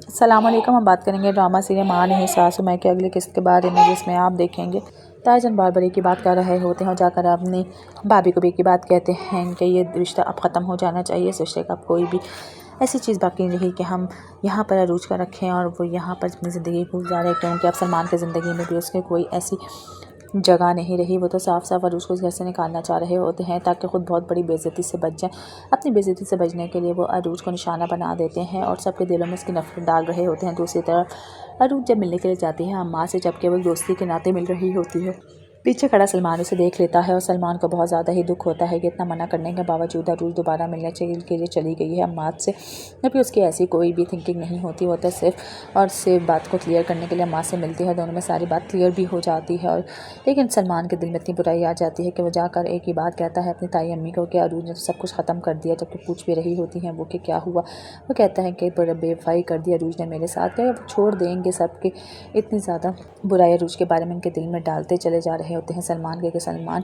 अस्सलाम वालेकुम। हम बात करेंगे ड्रामा सीरियल माँ नहीं सासू मैं के अगले किस्त के बारे में, जिसमें आप देखेंगे ताजन बार बार की बात कर रहे होते हैं और जाकर अपनी भाभी को भी की बात कहते हैं कि ये रिश्ता अब ख़त्म हो जाना चाहिए। इस रिश्ते का अब कोई भी ऐसी चीज़ बाकी नहीं रही कि हम यहाँ पर अरूज का रखें और वो यहाँ पर अपनी ज़िंदगी गुजारे, क्योंकि अब सलमान की ज़िंदगी में भी उसके कोई ऐसी जगह नहीं रही। वो तो साफ साफ अरूज को इस घर से निकालना चाह रहे होते हैं ताकि खुद बहुत बड़ी बेइज्जती से बच जाए। अपनी बेइज्जती से बचने के लिए वो अरूज को निशाना बना देते हैं और सबके दिलों में इसकी नफरत डाल रहे होते हैं। दूसरी तरफ अरूज जब मिलने के लिए जाती है अम्मा से, जब केवल दोस्ती के नाते मिल रही होती है, पीछे खड़ा सलमान उसे देख लेता है और सलमान को बहुत ज़्यादा ही दुख होता है कि इतना मना करने के बावजूद अरूज दोबारा मिलने के लिए चली गई है अम्माद से। जबकि उसकी ऐसी कोई भी थिंकिंग नहीं होती। वो तो सिर्फ बात को क्लियर करने के लिए अम्मा से मिलती है। दोनों में सारी बात क्लियर भी हो जाती है। और लेकिन सलमान के दिल में इतनी बुराई आ जाती है कि वो जाकर एक ही बात कहता है अपनी ताई अम्मी को कि अरूज ने तो सब कुछ ख़त्म कर दिया। जबकि पूछ भी रही होती हैं वो कि क्या हुआ। वो कहता है कि बेवफाई कर दी अरूज ने मेरे साथ, क्या वो छोड़ देंगे सबके। इतनी ज़्यादा बुराई अरूज के बारे में उनके दिल में डालते चले जा रहे होते हैं सलमान के। सलमान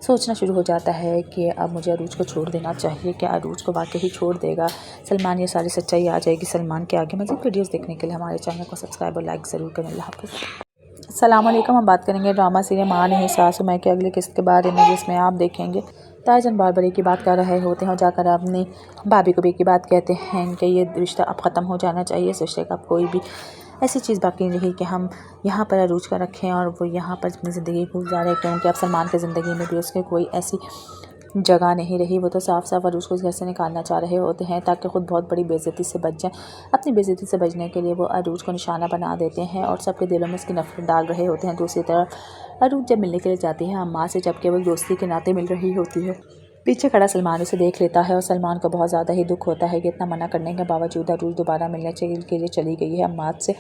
सोचना शुरू हो जाता है कि अब मुझे अरूज को छोड़ देना चाहिए। क्या अरूज को वाकई ही छोड़ देगा सलमान? ये सारी सच्चाई आ जाएगी सलमान के आगे। मज़ीद वीडियोस देखने के लिए हमारे चैनल को सब्सक्राइब और लाइक ज़रूर करें। अल्लाह हाफ़िज़। अस्सलाम वालेकुम। हम बात करेंगे ड्रामा सीरियल माँ नहीं सासू माँ के अगली किस्त के बारे में, जिसमें आप देखेंगे ताईजान बार बार की बात कर रहे होते हैं और जाकर अपनी भाभी को भी की बात कहते हैं कि ये रिश्ता अब ख़त्म हो जाना चाहिए। इस रिश्ते का अब कोई भी ऐसी चीज़ बाकी नहीं रही कि हम यहाँ पर अरूज का रखें और वो यहाँ पर अपनी ज़िंदगी गुजारे, क्योंकि अब सलमान की ज़िंदगी में भी उसके कोई ऐसी जगह नहीं रही। वो तो साफ साफ अरूज को इस घर से निकालना चाह रहे होते हैं ताकि खुद बहुत बड़ी बेइज्जती से बच जाए। अपनी बेइज्जती से बचने के लिए वो अरूज को निशाना बना देते हैं और सबके दिलों में इसकी नफरत डाल रहे होते हैं। दूसरी तरफ अरूज जब मिलने के लिए जाती है अम्मा से, जब केवल दोस्ती के नाते मिल रही होती है, पीछे खड़ा सलमान उसे देख लेता है और सलमान को बहुत ज़्यादा ही दुख होता है कि इतना मना करने के बावजूद अरूज दोबारा मिलने के लिए चली गई है अम्माद से।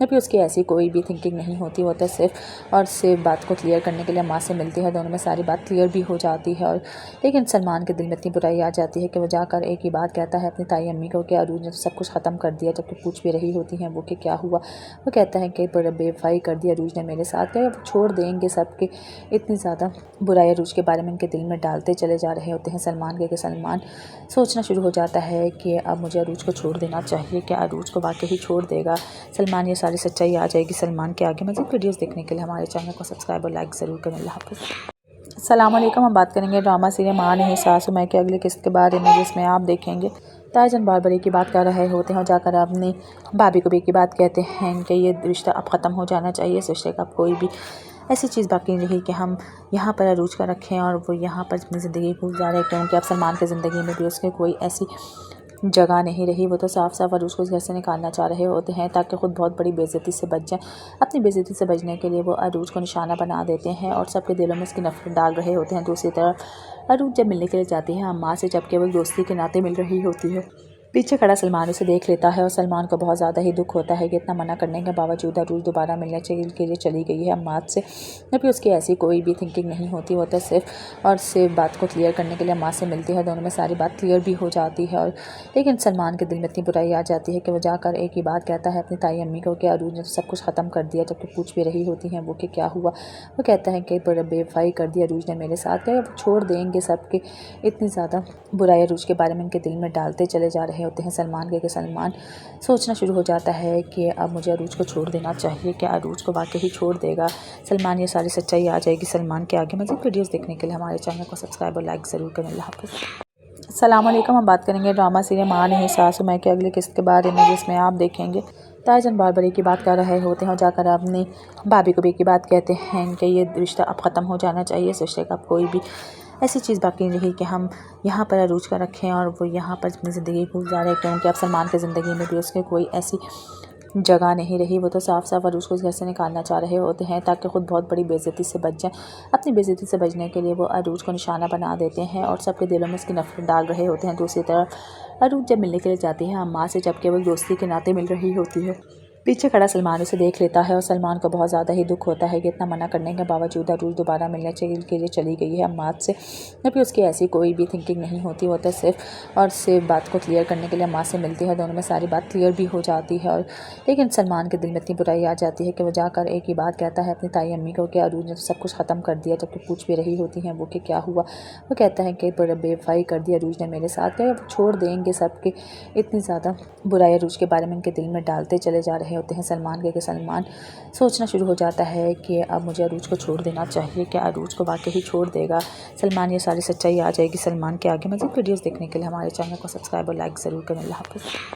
जबकि उसकी ऐसी कोई भी थिंकिंग नहीं होती। वो तो सिर्फ बात को क्लियर करने के लिए अम्मा से मिलती है। दोनों में सारी बात क्लियर भी हो जाती है। और लेकिन सलमान के दिल में इतनी बुराई आ जाती है कि वो जाकर एक ही बात कहता है अपनी ताई अम्मी को कि अरूज ने तो सब कुछ ख़त्म कर दिया। जबकि पूछ भी रही होती हैं वो कि क्या हुआ। वो कहता है कि बेवफाई कर दी अरूज ने मेरे साथ, क्या वो छोड़ देंगे सबके। इतनी ज़्यादा बुराई अरूज के बारे में उनके दिल में डालते चले जा रहे होते हैं सलमान के। सलमान सोचना शुरू हो जाता है कि अब मुझे अरूज को छोड़ देना चाहिए। क्या अरूज को वाकई ही छोड़ देगा सलमान? ये सारी सच्चाई आ जाएगी सलमान के आगे। मज़ीद वीडियोस देखने के लिए हमारे चैनल को सब्सक्राइब और लाइक ज़रूर करें। अल्लाह हाफ़िज़। अस्सलाम वालेकुम। हम बात करेंगे ड्रामा सीरियल माँ नहीं सासू माँ के अगली किस्त के बारे में, जिसमें आप देखेंगे ताईजान बार बार की बात कर रहे होते हैं और जाकर अपनी भाभी को भी की बात कहते हैं कि ये रिश्ता अब ख़त्म हो जाना चाहिए। इस रिश्ते का अब कोई भी ऐसी चीज़ बाकी नहीं रही कि हम यहाँ पर अरूज का रखें और वो यहाँ पर अपनी ज़िंदगी गुजारे, क्योंकि अब सलमान की ज़िंदगी में भी उसके कोई ऐसी जगह नहीं रही। वो तो साफ साफ अरूज को इस घर से निकालना चाह रहे होते हैं ताकि खुद बहुत बड़ी बेइज्जती से बच जाए। अपनी बेइज्जती से बचने के लिए वो अरूज को निशाना बना देते हैं और सबके दिलों में इसकी नफरत डाल रहे होते हैं। दूसरी तरफ अरूज जब मिलने के लिए जाती है अम्मा से, जब केवल दोस्ती के नाते मिल रही होती है, पीछे खड़ा सलमान उसे देख लेता है और सलमान को बहुत ज़्यादा ही दुख होता है कि इतना मना करने के बावजूद अरूज दोबारा मिलने के लिए चली गई है अम्माद से। जबकि उसकी ऐसी कोई भी थिंकिंग नहीं होती। वो तो सिर्फ बात को क्लियर करने के लिए अम्मा से मिलती है। दोनों में सारी बात क्लियर भी हो जाती है। और लेकिन सलमान के दिल में इतनी बुराई आ जाती है कि वो जाकर एक ही बात कहता है अपनी ताई अम्मी को कि अरूज ने तो सब कुछ ख़त्म कर दिया। जबकि पूछ भी रही होती हैं वो कि क्या हुआ। वो कहता है कि बेवफाई कर दी अरूज ने मेरे साथ, क्या वो छोड़ देंगे सबके। इतनी ज़्यादा बुराई अरूज के बारे में उनके दिल में डालते चले जा रहे होते हैं सलमान के। सलमान सोचना शुरू हो जाता है कि अब मुझे अरूज को छोड़ देना चाहिए। क्या अरूज को वाकई ही छोड़ देगा सलमान? ये सारी सच्चाई आ जाएगी सलमान के आगे। मज़ीद वीडियोस देखने के लिए हमारे चैनल को सब्सक्राइब और लाइक ज़रूर करें। अल्लाह हाफ़िज़। अस्सलाम वालेकुम। हम बात करेंगे ड्रामा सीरियल माँ नहीं सासू माँ के अगली किस्त के बारे में, जिसमें आप देखेंगे ताईजान बार बार की बात कर रहे होते हैं और जाकर अपनी भाभी को भी की बात कहते हैं कि ये रिश्ता अब ख़त्म हो जाना चाहिए। इस रिश्ते का अब कोई भी ऐसी चीज़ बाकी नहीं रही कि हम यहाँ पर अरूज का रखें और वो यहाँ पर अपनी ज़िंदगी गुजारे, क्योंकि अब सलमान की ज़िंदगी में भी उसके कोई ऐसी जगह नहीं रही। वो तो साफ साफ अरूज को इस घर से निकालना चाह रहे होते हैं ताकि खुद बहुत बड़ी बेइज्जती से बच जाए। अपनी बेइज्जती से बचने के लिए वो अरूज को निशाना बना देते हैं और सबके दिलों में इसकी नफरत डाल रहे होते हैं। दूसरी तरफ अरूज जब मिलने के लिए जाती है अम्मा से, जब केवल दोस्ती के नाते मिल रही होती है, पीछे खड़ा सलमान उसे देख लेता है और सलमान को बहुत ज़्यादा ही दुख होता है कि इतना मना करने के बावजूद अरूज दोबारा मिलने के लिए चली गई है अम्माद से। जबकि उसकी ऐसी कोई भी थिंकिंग नहीं होती। वो तो सिर्फ बात को क्लियर करने के लिए अम्मा से मिलती है। दोनों में सारी बात क्लियर भी हो जाती है। और लेकिन सलमान के दिल में इतनी बुराई आ जाती है कि वो जाकर एक ही बात कहता है अपनी ताई अम्मी को कि अरूज ने तो सब कुछ ख़त्म कर दिया। जबकि पूछ भी रही होती हैं वो कि क्या हुआ। वो कहता है कि बेवफाई कर दी अरूज ने मेरे साथ, क्या वो छोड़ देंगे सबके। इतनी ज़्यादा बुराई अरूज के बारे में उनके दिल में डालते चले जा रहे होते हैं सलमान के। सलमान सोचना शुरू हो जाता है कि अब मुझे अरूज को छोड़ देना चाहिए। क्या अरूज को वाकई ही छोड़ देगा सलमान? ये सारी सच्चाई आ जाएगी सलमान के आगे। मज़ीद वीडियोस देखने के लिए हमारे चैनल को सब्सक्राइब और लाइक ज़रूर करें। अल्लाह हाफ़िज़।